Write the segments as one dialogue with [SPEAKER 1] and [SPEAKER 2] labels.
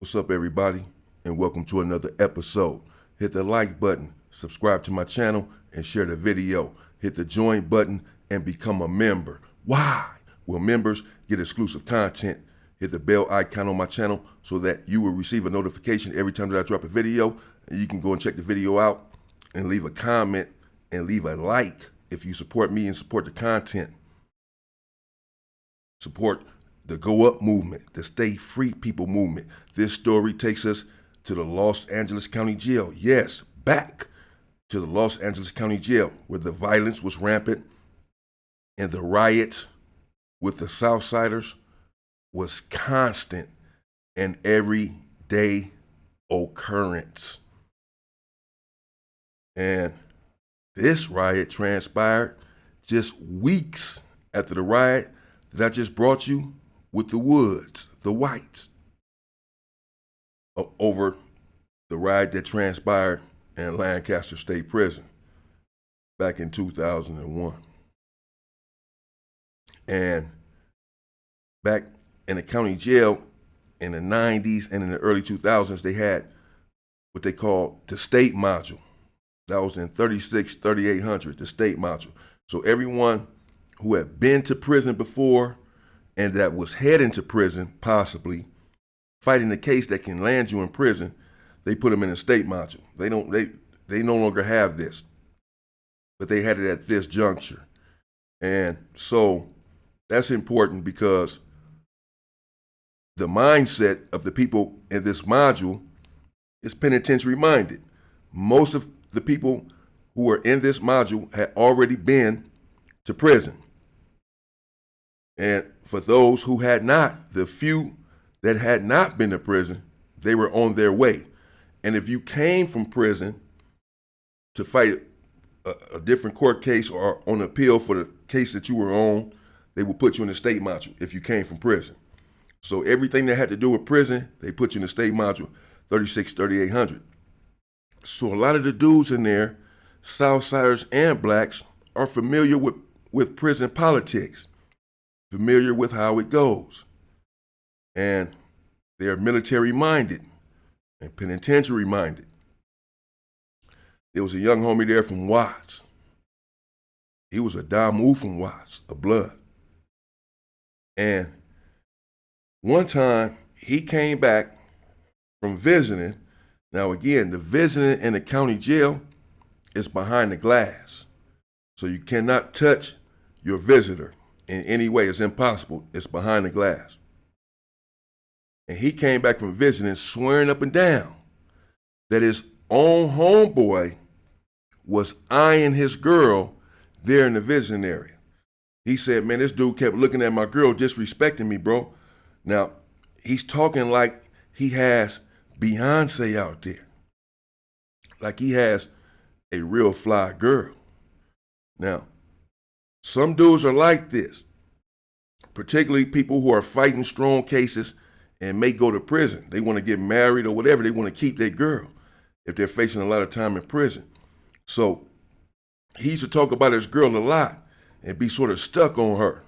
[SPEAKER 1] What's up, everybody, and welcome to another episode. Hit the like button, subscribe to my channel, and share the video. Hit the join button and become a member. Why? Well, members get exclusive content. Hit the bell icon on my channel so that you will receive a notification every time that I drop a video. And you can go and check the video out and leave a comment and leave a like if you support me and support the content. Support the Go Up movement, the Stay Free People movement. This story takes us to the Los Angeles County Jail. Yes, back to the Los Angeles County Jail, where the violence was rampant and the riots with the Southsiders was constant and everyday occurrence. And this riot transpired just weeks after the riot that I just brought you with the Woods, the Whites, over the riot that transpired in Lancaster State Prison back in 2001. And back in the county jail in the 90s and in the early 2000s, they had what they called the state module. That was in 3800, the state module. So everyone who had been to prison before and that was heading to prison, possibly fighting a case that can land you in prison, they put them in a state module. They no longer have this, but they had it at this juncture. And so that's important because the mindset of the people in this module is penitentiary minded. Most of the people who are in this module had already been to prison. And for those who had not, the few that had not been to prison, they were on their way. And if you came from prison to fight a different court case or on appeal for the case that you were on, they would put you in the state module if you came from prison. So everything that had to do with prison, they put you in the state module, 3800. So a lot of the dudes in there, Southsiders and blacks, are familiar with prison politics, familiar with how it goes. And they're military minded and penitentiary minded. There was a young homie there from Watts. He was a Damu from Watts, a blood. And one time he came back from visiting. Now again, the visiting in the county jail is behind the glass. So you cannot touch your visitor in any way. It's impossible. It's behind the glass. And he came back from visiting swearing up and down that his own homeboy was eyeing his girl there in the visiting area. He said, man, this dude kept looking at my girl, disrespecting me, bro. Now, he's talking like he has Beyonce out there, like he has a real fly girl. Now, some dudes are like this, particularly people who are fighting strong cases and may go to prison. They want to get married or whatever. They want to keep their girl if they're facing a lot of time in prison. So he used to talk about his girl a lot and be sort of stuck on her.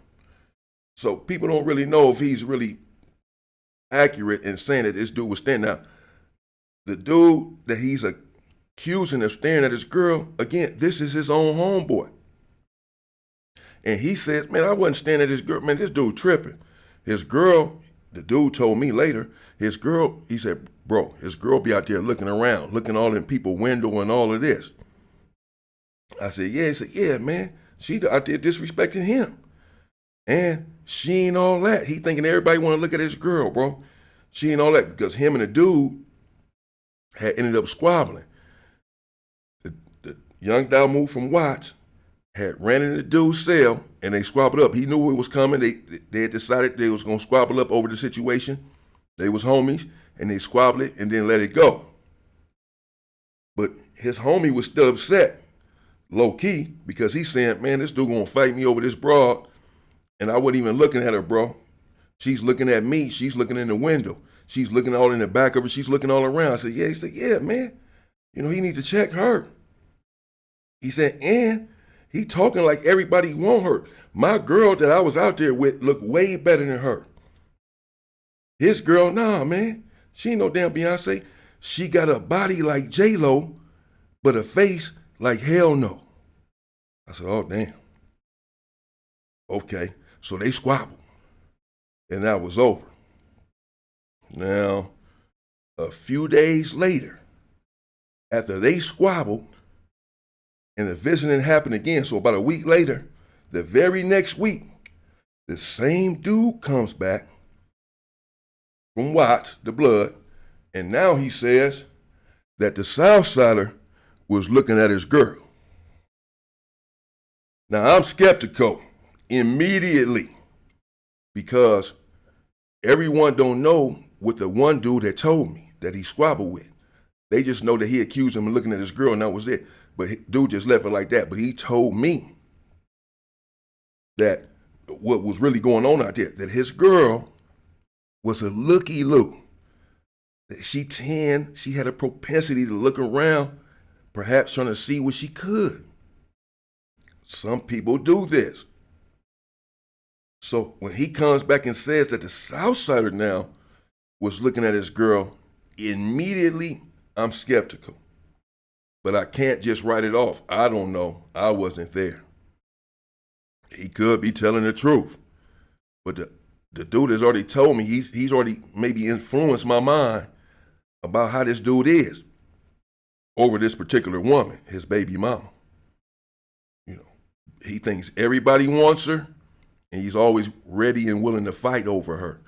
[SPEAKER 1] So people don't really know if he's really accurate in saying that this dude was standing out. The dude that he's accusing of staring at his girl, again, this is his own homeboy. And he said, man, I wasn't staring at his girl. Man, this dude tripping. His girl, the dude told me later, his girl, he said, bro, his girl be out there looking around, looking all in people's window and all of this. I said, yeah. He said, yeah, man, she out there disrespecting him. And she ain't all that. He thinking everybody want to look at his girl, bro. She ain't all that because him and the dude had ended up squabbling. The young Damu from Watts had ran into the dude's cell and they squabbled up. He knew it was coming. They had decided they was going to squabble up over the situation. They was homies and they squabbled it and then let it go. But his homie was still upset, low key, because he's saying, man, this dude going to fight me over this broad. And I wasn't even looking at her, bro. She's looking at me. She's looking in the window. She's looking all in the back of her. She's looking all around. I said, yeah. He said, yeah, man. You know, he need to check her. He said, and he talking like everybody want her. My girl that I was out there with looked way better than her. His girl, nah, man. She ain't no damn Beyonce. She got a body like J-Lo, but a face like hell no. I said, oh, damn. Okay, so they squabbled, and that was over. Now, a few days later, after they squabbled, and the visiting happened again, so about a week later, the very next week, the same dude comes back from Watts, the blood, and now he says that the Southsider was looking at his girl. Now, I'm skeptical immediately because everyone don't know what the one dude had told me that he squabbled with. They just know that he accused him of looking at his girl and that was it. But dude just left it like that. But he told me that what was really going on out there, that his girl was a looky-loo. That she had a propensity to look around, perhaps trying to see what she could. Some people do this. So when he comes back and says that the Southsider now was looking at his girl, immediately I'm skeptical. But I can't just write it off. I don't know. I wasn't there. He could be telling the truth. But the dude has already told me, he's already maybe influenced my mind about how this dude is over this particular woman, his baby mama. You know, he thinks everybody wants her, and he's always ready and willing to fight over her.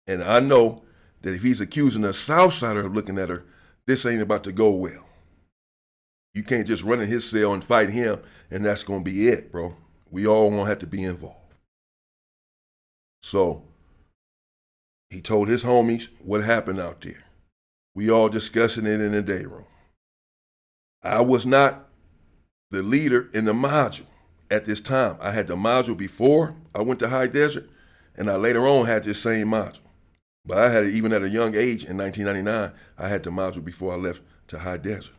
[SPEAKER 1] And I know that if he's accusing a Southsider of looking at her, this ain't about to go well. You can't just run in his cell and fight him, and that's going to be it, bro. We all won't have to be involved. So he told his homies what happened out there. We all discussing it in the day room. I was not the leader in the module at this time. I had the module before I went to High Desert, and I later on had this same module. But I had it even at a young age in 1999. I had the module before I left to High Desert.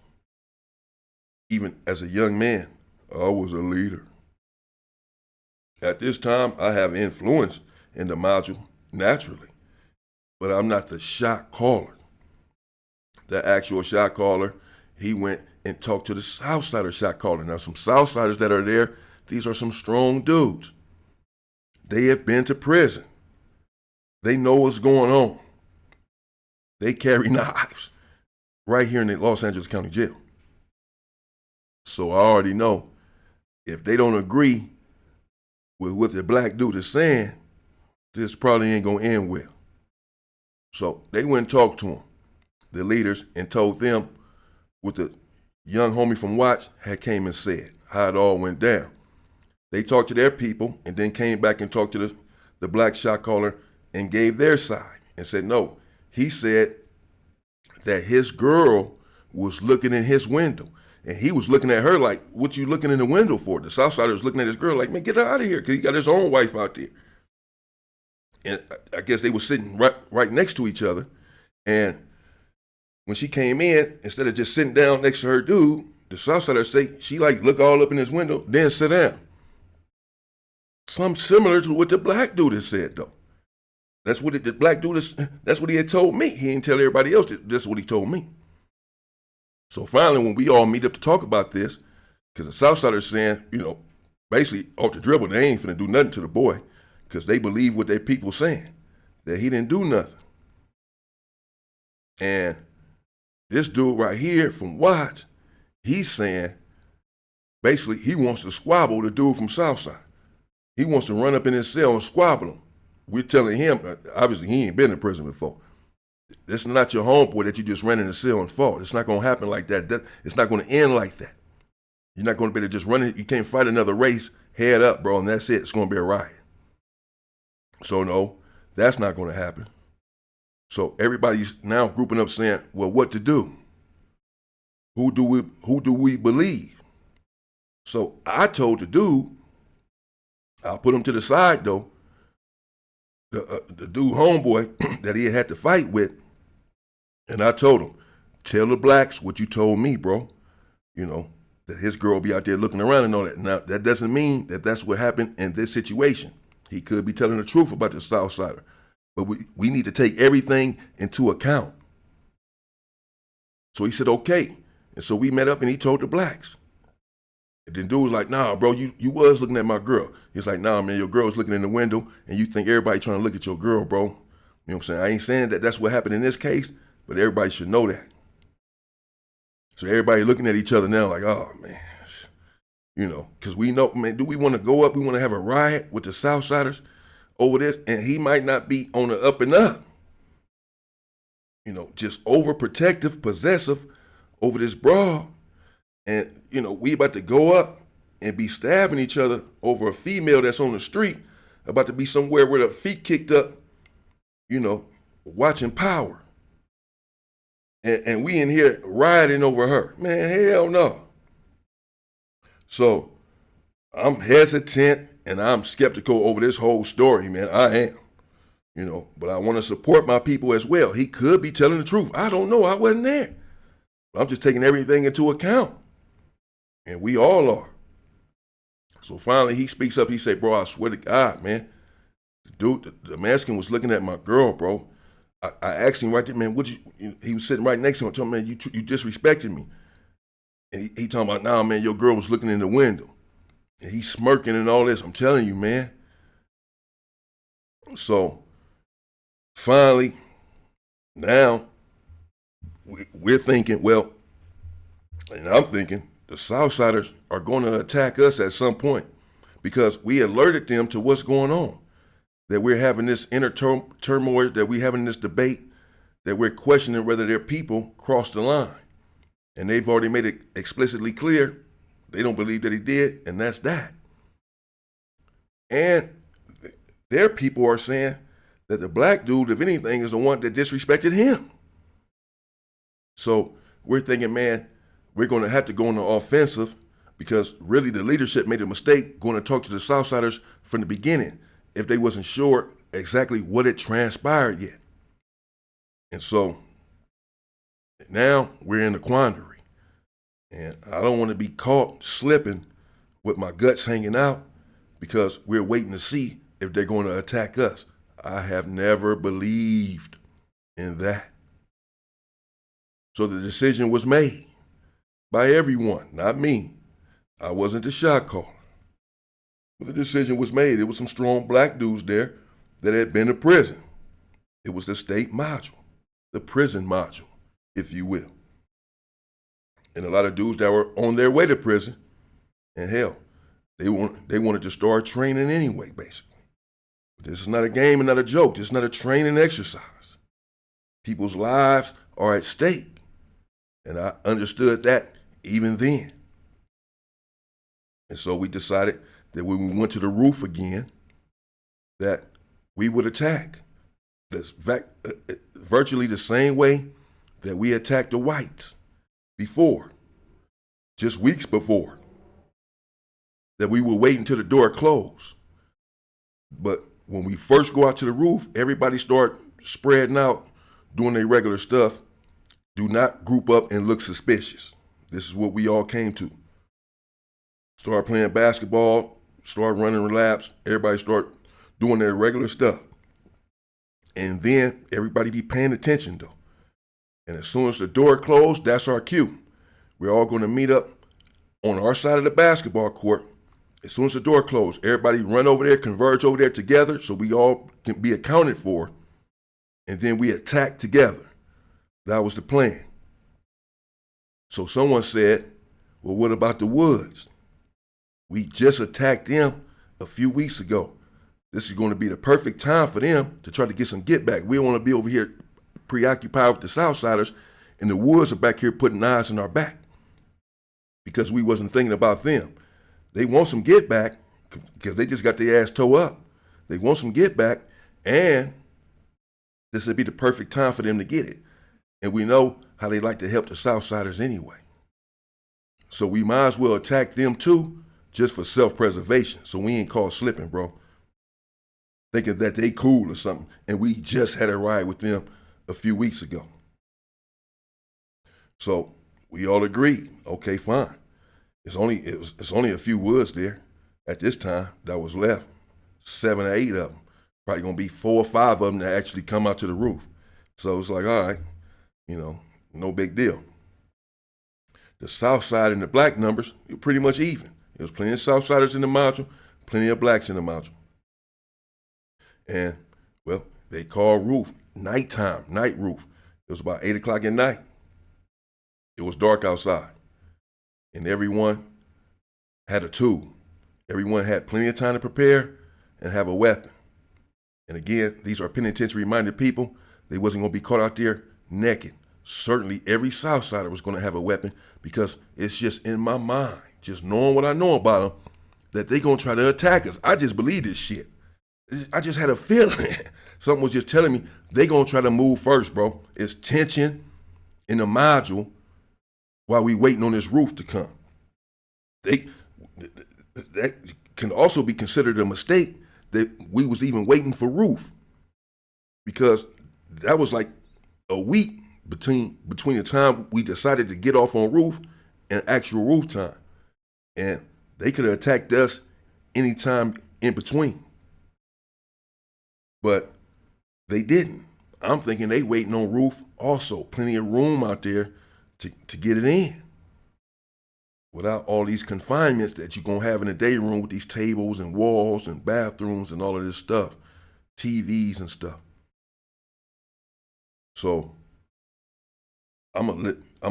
[SPEAKER 1] Even as a young man, I was a leader. At this time, I have influence in the module naturally, but I'm not the shot caller. The actual shot caller, he went and talked to the Southsider shot caller. Now, some Southsiders that are there, these are some strong dudes. They have been to prison. They know what's going on. They carry knives right here in the Los Angeles County Jail. So I already know if they don't agree with what the black dude is saying, this probably ain't gonna end well. So they went and talked to him, the leaders, and told them what the young homie from Watts had came and said, how it all went down. They talked to their people and then came back and talked to the black shot caller and gave their side and said, no, he said that his girl was looking in his window. And he was looking at her like, what you looking in the window for? The Southsider was looking at his girl like, man, get her out of here, because he got his own wife out there. And I guess they were sitting right next to each other. And when she came in, instead of just sitting down next to her dude, the Southsider say, she like look all up in his window, then sit down. Something similar to what the black dude has said, though. That's what the black dude that's what he had told me. He didn't tell everybody else that's what he told me. So finally, when we all meet up to talk about this, because the Southsiders saying, you know, basically off the dribble, they ain't finna do nothing to the boy, because they believe what their people saying, that he didn't do nothing. And this dude right here from Watts, he's saying, basically, he wants to squabble the dude from Southside. He wants to run up in his cell and squabble him. We're telling him, obviously, he ain't been in prison before. This is not your homeboy that you just ran in the cell and fought. It's not going to happen like that. It's not going to end like that. You're not going to be able to just run it. You can't fight another race head up, bro, and that's it. It's going to be a riot. So, no, that's not going to happen. So everybody's now grouping up saying, well, what to do? Who do we believe? So I told the dude, I'll put him to the side, though, the dude homeboy that he had to fight with, and I told him, tell the blacks what you told me, bro. You know, that his girl be out there looking around and all that. Now, that doesn't mean that that's what happened in this situation. He could be telling the truth about the Southsider. but we need to take everything into account. So he said, okay. And so we met up and he told the blacks. And then dude was like, nah, bro, you was looking at my girl. He's like, nah, man, your girl was looking in the window and you think everybody trying to look at your girl, bro. You know what I'm saying? I ain't saying that that's what happened in this case, but everybody should know that. So everybody looking at each other now like, oh, man. You know, because we know, man, do we want to go up? We want to have a riot with the Southsiders over this? And he might not be on the up and up. You know, just overprotective, possessive over this broad. And, you know, we about to go up and be stabbing each other over a female that's on the street, about to be somewhere with her feet kicked up, you know, watching Power. And we in here rioting over her. Man, hell no. So I'm hesitant and I'm skeptical over this whole story, man. I am. You know, but I want to support my people as well. He could be telling the truth. I don't know. I wasn't there. I'm just taking everything into account. And we all are. So finally he speaks up. He said, bro, I swear to God, man, the Mexican was looking at my girl, bro. I asked him right there, man, he was sitting right next to him. I told him, man, you disrespected me. And he talking about, nah, man, your girl was looking in the window. And he's smirking and all this. I'm telling you, man. So finally, now we're thinking, well, and I'm thinking, the Southsiders are going to attack us at some point because we alerted them to what's going on, that we're having this inner turmoil, that we're having this debate, that we're questioning whether their people crossed the line. And they've already made it explicitly clear they don't believe that he did, and that's that. And their people are saying that the black dude, if anything, is the one that disrespected him. So we're thinking, man, we're going to have to go on the offensive because really the leadership made a mistake going to talk to the Southsiders from the beginning if they wasn't sure exactly what had transpired yet. And so now we're in a quandary. And I don't want to be caught slipping with my guts hanging out because we're waiting to see if they're going to attack us. I have never believed in that. So the decision was made by everyone, not me. I wasn't the shot caller. But the decision was made. There was some strong black dudes there that had been to prison. It was the state module, the prison module, if you will. And a lot of dudes that were on their way to prison, and hell, they wanted to start training anyway, basically. This is not a game and not a joke. This is not a training exercise. People's lives are at stake. And I understood that even then. And so we decided that when we went to the roof again, that we would attack. That's virtually the same way that we attacked the whites before, just weeks before, that we would wait until the door closed. But when we first go out to the roof, everybody start spreading out, doing their regular stuff. Do not group up and look suspicious. This is what we all came to. Start playing basketball, start running laps, everybody start doing their regular stuff. And then everybody be paying attention though. And as soon as the door closed, that's our cue. We're all going to meet up on our side of the basketball court. As soon as the door closed, everybody run over there, converge over there together so we all can be accounted for. And then we attack together. That was the plan. So someone said, well, what about the Woods? We just attacked them a few weeks ago. This is going to be the perfect time for them to try to get some get back. We don't want to be over here preoccupied with the Southsiders, and the Woods are back here putting knives in our back because we wasn't thinking about them. They want some get back because they just got their ass toe up. They want some get back, and this would be the perfect time for them to get it. And we know how they like to help the Southsiders anyway. So we might as well attack them too, just for self-preservation. So we ain't caught slipping, bro. Thinking that they cool or something. And we just had a ride with them a few weeks ago. So we all agreed, okay, fine. It's only a few Woods there at this time that was left, 7 or 8 of them. Probably gonna be 4 or 5 of them that actually come out to the roof. So it's like, all right, no big deal. The South Side and the black numbers were pretty much even. There was plenty of Southsiders in the module, plenty of blacks in the module. And, well, they called roof, nighttime, night roof. It was about 8 o'clock at night. It was dark outside. And everyone had a tool. Everyone had plenty of time to prepare and have a weapon. And again, these are penitentiary-minded people. They wasn't going to be caught out there naked. Certainly, every Southsider was going to have a weapon because it's just in my mind, just knowing what I know about them, that they're going to try to attack us. I just believe this shit. I just had a feeling. Something was just telling me they're going to try to move first, bro. It's tension in the module while we waiting on this roof to come. That can also be considered a mistake that we was even waiting for roof, because that was like a week between the time we decided to get off on roof and actual roof time. And they could have attacked us anytime in between. But they didn't. I'm thinking they waiting on roof also. Plenty of room out there to get it in, without all these confinements that you're going to have in the day room with these tables and walls and bathrooms and all of this stuff, TVs and stuff. So I'm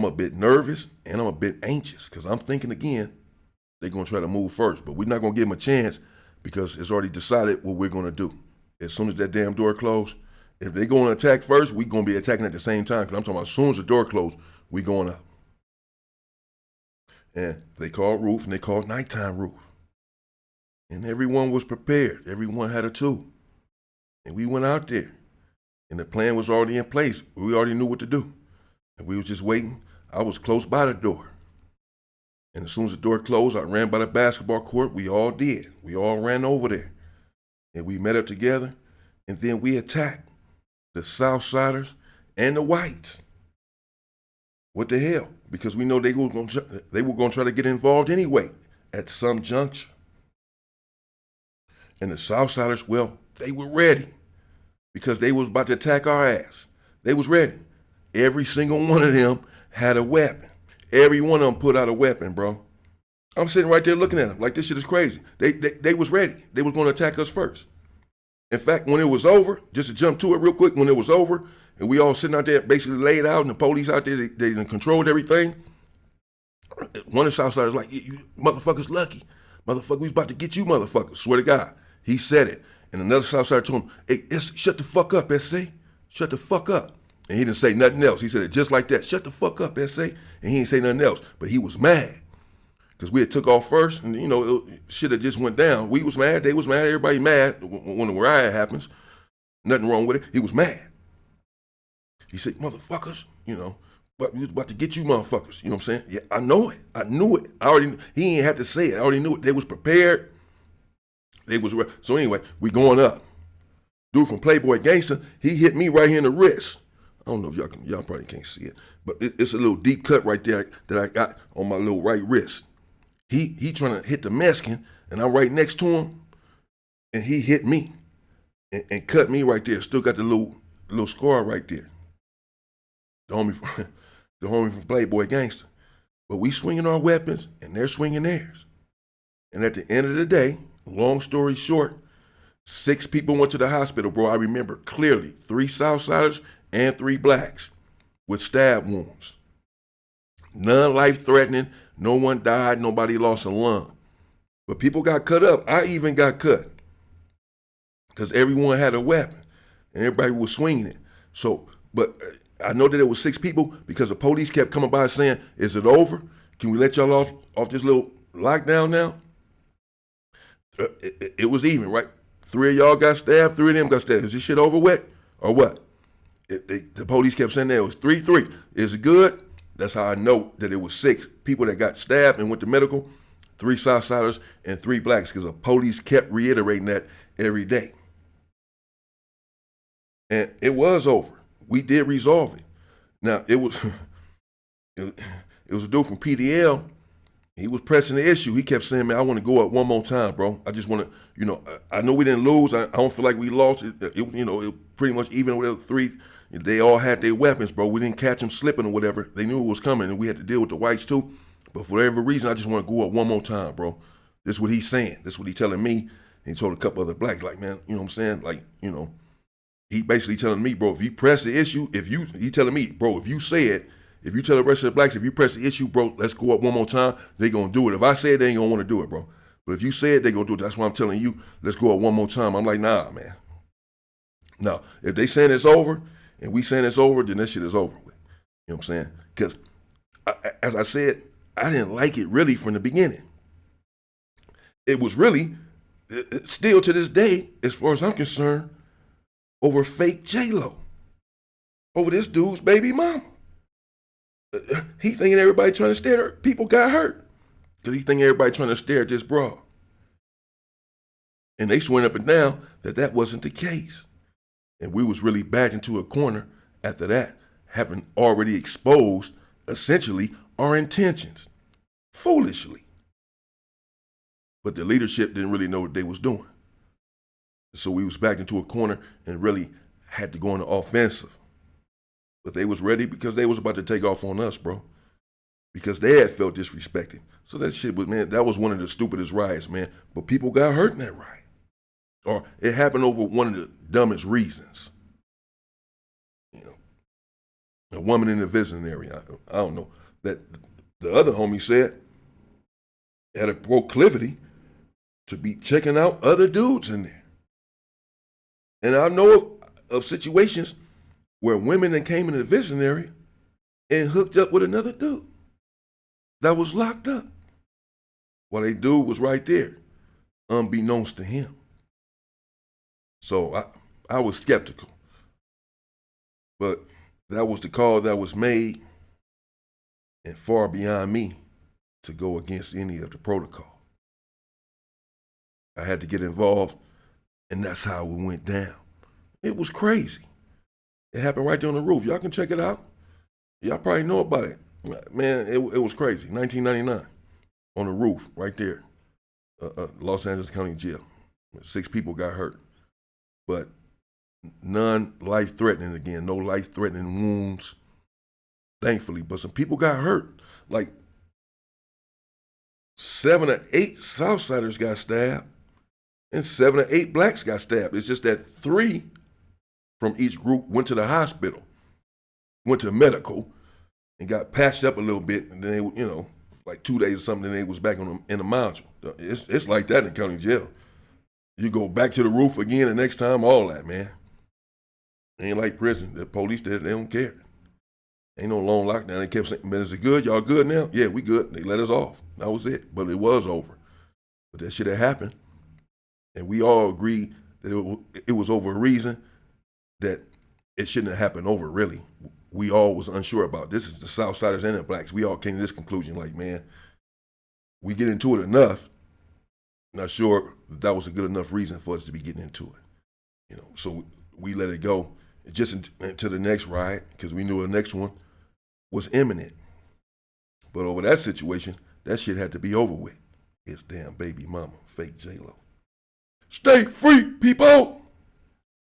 [SPEAKER 1] a bit nervous and I'm a bit anxious because I'm thinking again, they're going to try to move first, but we're not going to give them a chance because it's already decided what we're going to do. As soon as that damn door closed, if they're going to attack first, we're going to be attacking at the same time, because I'm talking about as soon as the door closed, we going up. And they called roof and they called nighttime roof. And everyone was prepared. Everyone had a tool. And we went out there. And the plan was already in place. We already knew what to do. And we were just waiting. I was close by the door. And as soon as the door closed, I ran by the basketball court. We all did. We all ran over there. And we met up together. And then we attacked the Southsiders and the whites. What the hell? Because we know they were going to try to get involved anyway at some juncture. And the Southsiders, well, they were ready because they was about to attack our ass. They was ready. Every single one of them had a weapon. Every one of them put out a weapon, bro. I'm sitting right there looking at them like this shit is crazy. They was ready. They was going to attack us first. In fact, when it was over, just to jump to it real quick, when it was over, and we all sitting out there basically laid out, and the police out there, they controlled everything. One of the Southsiders was like, you motherfuckers lucky. Motherfucker, we was about to get you motherfuckers. Swear to God. He said it. And another Southsider told him, hey, shut the fuck up, S.A. Shut the fuck up. And he didn't say nothing else. He said it just like that. Shut the fuck up, S.A. And he didn't say nothing else. But he was mad. Because we had took off first, and, shit had just went down. We was mad. They was mad. Everybody mad when the riot happens. Nothing wrong with it. He was mad. He said, motherfuckers, but we was about to get you motherfuckers. You know what I'm saying? Yeah, I know it. I knew it. He ain't had to say it. I already knew it. They was prepared. So anyway, we going up. Dude from Playboy Gangster, he hit me right here in the wrist. I don't know if y'all probably can't see it, but it's a little deep cut right there that I got on my little right wrist. He trying to hit the Mexican, and I'm right next to him, and he hit me and cut me right there. Still got the little scar right there. The homie from Playboy Gangster. But we swinging our weapons, and they're swinging theirs. And at the end of the day, long story short, 6 people went to the hospital, bro. I remember clearly 3 Southsiders and 3 blacks with stab wounds. None life-threatening. No one died. Nobody lost a lung. But people got cut up. I even got cut because everyone had a weapon and everybody was swinging it. So, but I know that it was 6 people because the police kept coming by saying, is it over? Can we let y'all off this little lockdown now? It was even, right? 3 of y'all got stabbed, 3 of them got stabbed. Is this shit over with or what? The police kept saying that it was 3-3. Is it good? That's how I know that it was 6 people that got stabbed and went to medical, 3 Southsiders and 3 blacks, because the police kept reiterating that every day. And it was over. We did resolve it. Now, it was a dude from PDL He was pressing the issue. He kept saying, man, I want to go up one more time, bro. I just want to, I know we didn't lose. I don't feel like we lost. It pretty much even with the three. They all had their weapons, bro. We didn't catch them slipping or whatever. They knew it was coming, and we had to deal with the whites too. But for whatever reason, I just want to go up one more time, bro. This is what he's saying. This is what he's telling me. And he told a couple other blacks, like, man, you know what I'm saying? Like, he basically telling me, bro, if you press the issue, he telling me, bro, if you tell the rest of the blacks, if you press the issue, bro, let's go up one more time, they gonna do it. If I say it, they ain't gonna want to do it, bro. But if you say it, they gonna do it. That's why I'm telling you, let's go up one more time. I'm like, nah, man. No, if they saying it's over, and we saying it's over, then this shit is over with. You know what I'm saying? Because, as I said, I didn't like it really from the beginning. It was really, still to this day, as far as I'm concerned, over fake J-Lo. Over this dude's baby mama. He thinking everybody trying to stare at her. People got hurt. Because he thinking everybody trying to stare at this broad. And they swearing up and down that wasn't the case. And we was really backed into a corner after that, having already exposed, essentially, our intentions. Foolishly. But the leadership didn't really know what they was doing. So we was backed into a corner and really had to go on the offensive. But they was ready because they was about to take off on us, bro. Because they had felt disrespected. So that shit was, man, that was one of the stupidest riots, man. But people got hurt in that riot. Or it happened over one of the dumbest reasons. A woman in the visiting area, I don't know. That the other homie said had a proclivity to be checking out other dudes in there. And I know of situations where women that came in the visiting area and hooked up with another dude that was locked up while a dude was right there, unbeknownst to him. So I was skeptical. But that was the call that was made, and far beyond me to go against any of the protocol. I had to get involved, and that's how it went down. It was crazy. It happened right there on the roof. Y'all can check it out. Y'all probably know about it. Man, it was crazy. 1999, on the roof, right there. Los Angeles County Jail. 6 people got hurt. But none life-threatening again. No life-threatening wounds, thankfully. But some people got hurt. Like 7 or 8 Southsiders got stabbed, and 7 or 8 blacks got stabbed. It's just that 3 from each group went to the hospital, went to medical, and got patched up a little bit, and then they, like 2 days or something, then they was back in the module. It's like that in county jail. You go back to the roof again the next time, all that, man. Ain't like prison. The police did it, they don't care. Ain't no long lockdown. They kept saying, man, is it good? Y'all good now? Yeah, we good. They let us off. That was it. But it was over. But that shit had happened. And we all agreed that it was over a reason that it shouldn't have happened over, really. We all was unsure about. This is the Southsiders and the blacks. We all came to this conclusion, like, man, we get into it enough. Not sure that was a good enough reason for us to be getting into it. So we let it go just into the next riot, because we knew the next one was imminent. But over that situation, that shit had to be over with. His damn baby mama, fake J-Lo. Stay free, people!